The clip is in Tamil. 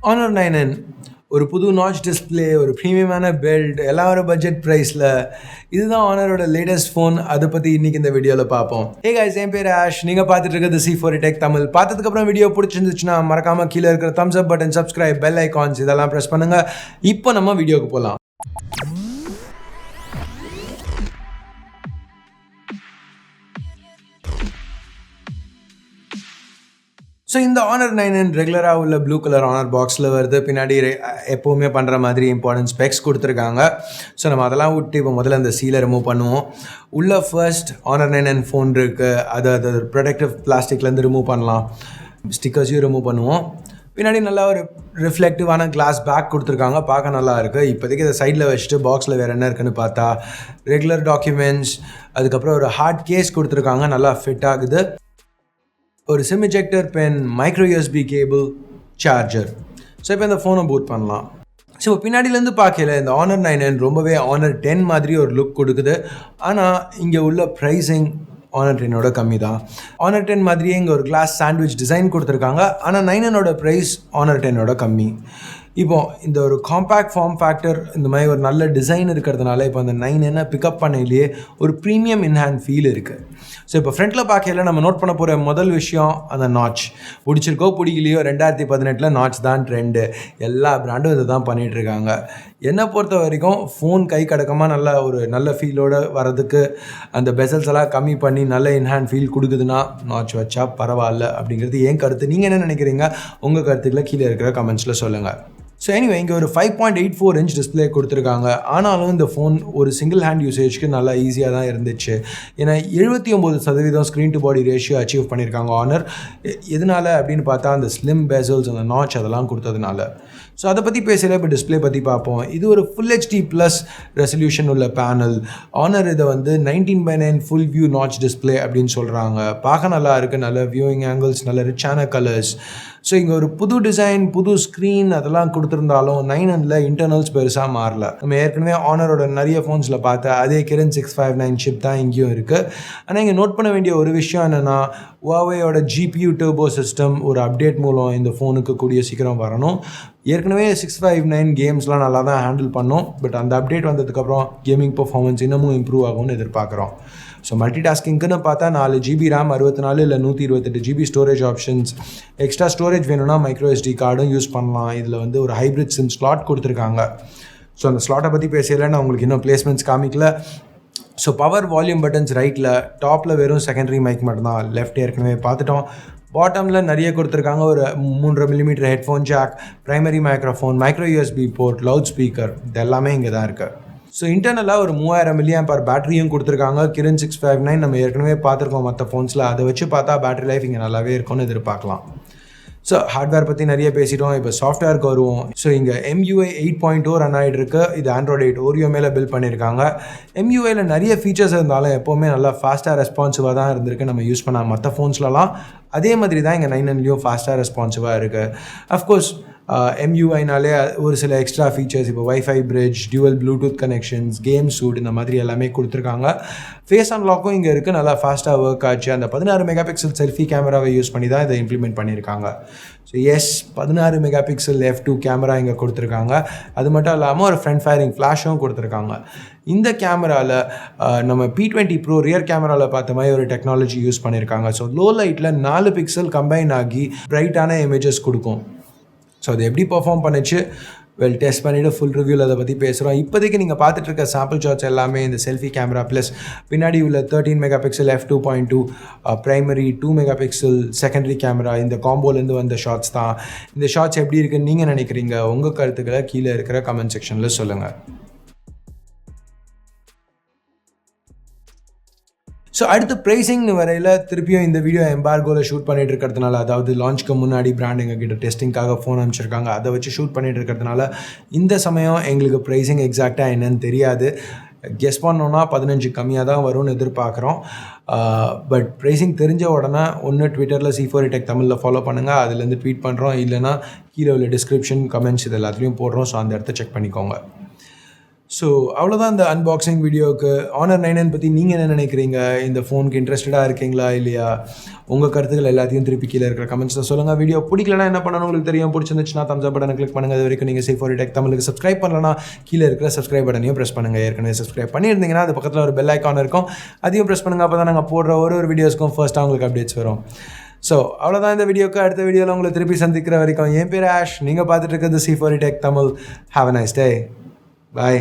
Honor 9N ஒரு புது நாட்ச் டிஸ்பிளே, ஒரு ப்ரீமியமான பில்ட், எல்லாம் ஒரு பட்ஜெட் ப்ரைஸில். இதுதான் ஆனரோட லேட்டஸ்ட் ஃபோன். அதை பற்றி இன்றைக்கி இந்த வீடியோவில் பார்ப்போம். ஹே கைஸ், என் பேர் ஆஷ். நீங்கள் பார்த்துட்டு இருக்கிறது C4 Tech தமிழ். பார்த்ததுக்கப்புறம் வீடியோ பிடிச்சிருந்துச்சுன்னா மறக்காமல் கீழே இருக்கிற தம்ஸ் அப் பட்டன், சப்ஸ்கிரைப், பெல் ஐகான்ஸ் இதெல்லாம் ப்ரெஸ் பண்ணுங்கள். இப்போ நம்ம வீடியோக்கு போகலாம். ஸோ இந்த ஆனர் 9N ரெகுலராக உள்ள ப்ளூ கலர் ஆனர் பாக்ஸில் வருது. பின்னாடி எப்போவுமே பண்ணுற மாதிரி இம்பார்ட்டன்ட் ஸ்பெக்ஸ் கொடுத்துருக்காங்க. ஸோ நம்ம அதெல்லாம் விட்டு இப்போ முதல்ல அந்த சீலை ரிமூவ் பண்ணுவோம். உள்ள ஃபர்ஸ்ட் ஆனர் 9N ஃபோன் இருக்குது. அது ப்ரொடெக்டிவ் பிளாஸ்டிக்லேருந்து ரிமூவ் பண்ணலாம். ஸ்டிக்கர்ஸையும் ரிமூவ் பண்ணுவோம். பின்னாடி நல்லா ஒரு ரிஃப்ளெக்டிவான கிளாஸ் பேக் கொடுத்துருக்காங்க. பார்க்க நல்லா இருக்குது. இப்போதைக்கு இதை சைடில் வச்சுட்டு பாக்ஸில் வேறு என்ன இருக்குன்னு பார்த்தா ரெகுலர் டாக்குமெண்ட்ஸ், அதுக்கப்புறம் ஒரு ஹார்ட் கேஸ் கொடுத்துருக்காங்க. நல்லா ஃபிட் ஆகுது. ஒரு sim ejector pen, micro USB cable, charger. So இப்போ இந்த ஃபோனை பூட் பண்ணலாம். ஸோ இப்போ பின்னாடியிலேருந்து பார்க்கல இந்த ஆனர் 9N ரொம்பவே ஆனர் 10 மாதிரி ஒரு லுக் கொடுக்குது. ஆனால் இங்கே உள்ள ப்ரைஸிங் ஆனர் 10ஓட கம்மி தான். ஆனர் 10 மாதிரியே இங்கே ஒரு கிளாஸ் சாண்ட்விச் டிசைன் கொடுத்துருக்காங்க. ஆனால் 9Nஓட ப்ரைஸ் ஆனர் 10ஓட கம்மி. இப்போ இந்த ஒரு காம்பேக்ட் ஃபார்ம் ஃபேக்டர், இந்த மாதிரி ஒரு நல்ல டிசைன் இருக்கிறதுனால இப்போ அந்த 9N பிக்கப் பண்ணையிலேயே ஒரு ப்ரீமியம் இன்ஹேண்ட் ஃபீல் இருக்குது. ஸோ இப்போ ஃப்ரண்ட்டில் பார்க்கல நம்ம நோட் பண்ண போகிற முதல் விஷயம் அந்த நாட்ச். பிடிச்சிருக்கோ பிடிக்கலையோ 2018 நாட்ச் தான் ட்ரெண்டு. எல்லா பிராண்டும் இதை தான் பண்ணிகிட்ருக்காங்க. என்னை பொறுத்த வரைக்கும் ஃபோன் கை கடக்கமாக நல்ல ஃபீலோடு வரதுக்கு அந்த பெசல்ஸ் எல்லாம் கம்மி பண்ணி நல்ல இன்ஹேண்ட் ஃபீல் கொடுக்குதுன்னா நாட்ச் வச்சா பரவாயில்ல அப்படிங்கிறது என் கருத்து. நீங்கள் என்ன நினைக்கிறீங்க? உங்கள் கருத்துக்களை கீழே இருக்கிற கமெண்ட்ஸில் சொல்லுங்கள். ஸோ எனிவே இங்கே ஒரு 5.84 இன்ச் டிஸ்பிளே கொடுத்துருக்காங்க. ஆனாலும் இந்த ஃபோன் ஒரு சிங்கிள் ஹேண்ட் யூசேஜ்க்கு நல்லா ஈஸியாக தான் இருந்துச்சு. ஏன்னா 79% screen to body ratio achieve பண்ணியிருக்காங்க ஆனர். எதனால அப்படின்னு பார்த்தா அந்த ஸ்லிம் பெசல்ஸ், அந்த நாட்ச் அதெல்லாம் கொடுத்ததுனால. ஸோ அதை பற்றி பேசல. இப்போ டிஸ்பிளே பற்றி பார்ப்போம். இது ஒரு ஃபுல் HD+ ரெசல்யூஷன் உள்ள பேனல். ஆனர் இதை 19:9 ஃபுல் வியூ நாட்ச் டிஸ்பிளே அப்படின்னு சொல்கிறாங்க. பார்க்க நல்லா இருக்குது. நல்ல வியூவிங் ஆங்கிள்ஸ், நல்ல ரிச்சான கலர்ஸ். ஸோ இங்கே ஒரு புது டிசைன், புது ஸ்க்ரீன் அதெல்லாம் கொடுத்துருந்தாலும் 9Nல இன்டர்னல்ஸ் பெருசாக மாறல. நம்ம ஏற்கனவே ஆனரோட நிறைய ஃபோன்ஸில் பார்த்தா அதே Kirin 659 சிப் தான் இங்கேயும் இருக்குது. ஆனால் இங்கே நோட் பண்ண வேண்டிய ஒரு விஷயம் என்னென்னா, Huaweiயோட GPU டர்போ சிஸ்டம் ஒரு அப்டேட் மூலம் இந்த ஃபோனுக்கு கூடிய சீக்கிரம் வரணும். ஏற்கனவே 659 கேம்ஸ்லாம் நல்லா தான் ஹேண்டில் பண்ணோம். பட் அந்த அப்டேட் வந்ததுக்கப்புறம் கேமிங் பர்ஃபார்மன்ஸ் இன்னமும் இம்ப்ரூவ் ஆகும்னு எதிர்பார்க்குறோம். ஸோ மல்டி டாஸ்கிங்க்குன்னு பார்த்தா 4GB RAM, 64 இல்லை 128GB storage options. Extra storage வேணும்னா மைக்ரோ SD கார்டும் யூஸ் பண்ணலாம். இதில் ஒரு ஹைப்ரிட் சிம் ஸ்லாட் கொடுத்துருக்காங்க. ஸோ அந்த ஸ்லாட்டை பற்றி பேசல, நான் உங்களுக்கு இன்னும் பிளேஸ்மெண்ட்ஸ் காமிக்கல. ஸோ பவர் வால்யூம் பட்டன்ஸ் ரைட்டில், டாப்பில் வெறும் செகண்டரி மைக் மட்டும்தான். லெஃப்ட் ஏற்கனவே பார்த்துட்டோம். பாட்டமில் நிறைய கொடுத்துருக்காங்க. ஒரு 3.5 mm headphone jack, primary microphone, micro USB port, loud speaker, இது எல்லாமே இங்கே தான் இருக்குது. ஸோ இன்டர்னலாக ஒரு 3000 mAh பேட்டரியும் கொடுத்துருக்காங்க. Kirin 659 நம்ம ஏற்கனவே பார்த்துருக்கோம் மற்ற ஃபோன்ஸில். அதை வச்சு பார்த்தா பேட்டரி லைஃப் இங்கே நல்லாவே இருக்கும்னு எதிர்பார்க்கலாம். ஸோ ஹார்ட்வேர் பற்றி நிறைய பேசிட்டோம். இப்போ சாஃப்ட்வேருக்கு வருவோம். ஸோ இங்கே eMUI 8.0 ரன் ஆகிட்டு இருக்கு. இது Android 8 Oreo மேலே பில்ட் பண்ணியிருக்காங்க. eMUIயில் நிறைய ஃபீச்சர்ஸ் இருந்தாலும் எப்போவுமே நல்லா ஃபாஸ்ட்டாக ரெஸ்பான்சிவாக தான் இருந்திருக்கு நம்ம யூஸ் பண்ண மற்ற ஃபோன்ஸ்லலாம். அதே மாதிரி தான் இங்கே 9Nலையும் ஃபாஸ்ட்டாக ரெஸ்பான்சிவாக இருக்குது. அஃப்கோர்ஸ் eMUIனாலே ஒரு சில எக்ஸ்ட்ரா ஃபீச்சர்ஸ், இப்போ wifi bridge, dual bluetooth connections, game suite, இந்த மாதிரி எல்லாமே கொடுத்துருக்காங்க. ஃபேஸ் அன்லாக்கும் இங்கே இருக்குது. நல்லா ஃபாஸ்ட்டாக ஒர்க் ஆச்சு. அந்த 16 MP செல்ஃபி கேமராவை யூஸ் பண்ணி தான் இதை இம்ப்ளிமெண்ட் பண்ணியிருக்காங்க. ஸோ 16 MP f2 கேமரா இங்கே கொடுத்துருக்காங்க. அது மட்டும் இல்லாமல் ஒரு ஃப்ரண்ட் ஃபயரிங் ஃப்ளாஷும் கொடுத்துருக்காங்க. இந்த கேமராவில் நம்ம P20 Pro ரியர் கேமராவில் பார்த்த மாதிரி ஒரு டெக்னாலஜி யூஸ் பண்ணியிருக்காங்க. ஸோ லோ லைட்டில் 4 பிக்சல் கம்பைன் ஆகி பிரைட்டான இமேஜஸ் கொடுக்கும். ஸோ அது எப்படி பர்ஃபார்ம் பண்ணிச்சு, டெஸ்ட் பண்ணிவிட்டு ஃபுல் ரிவ்யூவில் அதை பற்றி பேசுகிறோம். இப்போதைக்கு நீங்கள் பார்த்துட்டு இருக்க சாம்பிள் ஷாட்ஸ் எல்லாமே இந்த செல்ஃபி கேமரா ப்ளஸ் பின்னாடி உள்ள 13 MP f2.2 primary 2 MP secondary camera, இந்த காம்போலேருந்து வந்த ஷாட்ஸ் தான். இந்த ஷாட்ஸ் எப்படி இருக்குன்னு நீங்கள் நினைக்கிறீங்க? உங்கள் கருத்துக்களை கீழே இருக்கிற கமெண்ட் செக்ஷனில் சொல்லுங்கள். ஸோ அடுத்து ப்ரைஸிங்னு வரையில் திருப்பியும் இந்த வீடியோ எம்பார்கோவில் ஷூட் பண்ணிகிட்டு இருக்கிறதுனால, அதாவது லான்ச்சுக்கு முன்னாடி பிராண்ட் எங்ககிட்ட டெஸ்டிங்காக ஃபோன் அனுப்பிச்சிருக்காங்க, அதை வச்சு ஷூட் பண்ணிகிட்டு இருக்கிறதுனால இந்த சமயம் எங்களுக்கு ப்ரைஸிங் எக்ஸாக்டாக என்னன்னு தெரியாது. கெஸ் பண்ணோன்னா 15 கம்மியாக தான் வரும்னு எதிர்பார்க்குறோம். பட் ப்ரைஸிங் தெரிஞ்ச உடனே ஒன்று ட்விட்டரில் C4 Tech தமிழில் ஃபாலோ பண்ணுங்கள், அதுலேருந்து ட்வீட் பண்ணுறோம். இல்லைனா கீழே உள்ள டிஸ்கிரிப்ஷன், கமெண்ட்ஸ் இது எல்லாத்துலேயும் போடுறோம். ஸோ அந்த இடத்த செக் பண்ணிக்கோங்க. ஸோ அவ்வளோதான் இந்த அன்பாக்சிங் வீடியோவுக்கு. ஆனர் 9N பற்றி நீங்கள் என்ன நினைக்கிறீங்க? இந்த ஃபோனுக்கு இன்ட்ரெஸ்டடாக இருக்கீங்களா இல்லையா? உங்கள் கருத்துக்கள் எல்லாத்தையும் திருப்பி கீழே இருக்கிற கமெண்ட்ஸில் சொல்லுங்கள். வீடியோ பிடிக்கலனா என்ன பண்ணணும் உங்களுக்கு தெரியும். பிடிச்சிருந்துச்சுன்னா தம்ஸ் அப் பட்டனை கிளிக் பண்ணுங்கள். அது வரைக்கும் நீங்கள் C4E Tech தமிழுக்கு சப்ஸ்கிரைப் பண்ணலன்னா கீழே இருக்கிற சப்ஸ்கிரைப் பட்டனையும் ப்ரெஸ் பண்ணுங்கள். ஏற்கனவே சப்ஸ்கிரைப் பண்ணியிருந்தீங்கன்னா அது பக்கத்தில் ஒரு பெல் ஐக்கான் இருக்கும், அதையும் ப்ரெஸ் பண்ணுங்கள். அப்போ தான் நாங்கள் போடுற ஒரு வீடியோஸ்க்கும் ஃபர்ஸ்ட்டாக உங்களுக்கு அப்டேட்ஸ் வரும். ஸோ அவ்வளோதான் இந்த வீடியோக்கு. அடுத்த வீடியோவில் உங்களை திருப்பி சந்திக்கிற வரைக்கும் என் பேர் ஆஷ். நீங்கள் பார்த்துட்டு இருக்கிறது C4E Tech Tamil. Have a nice day. Bye.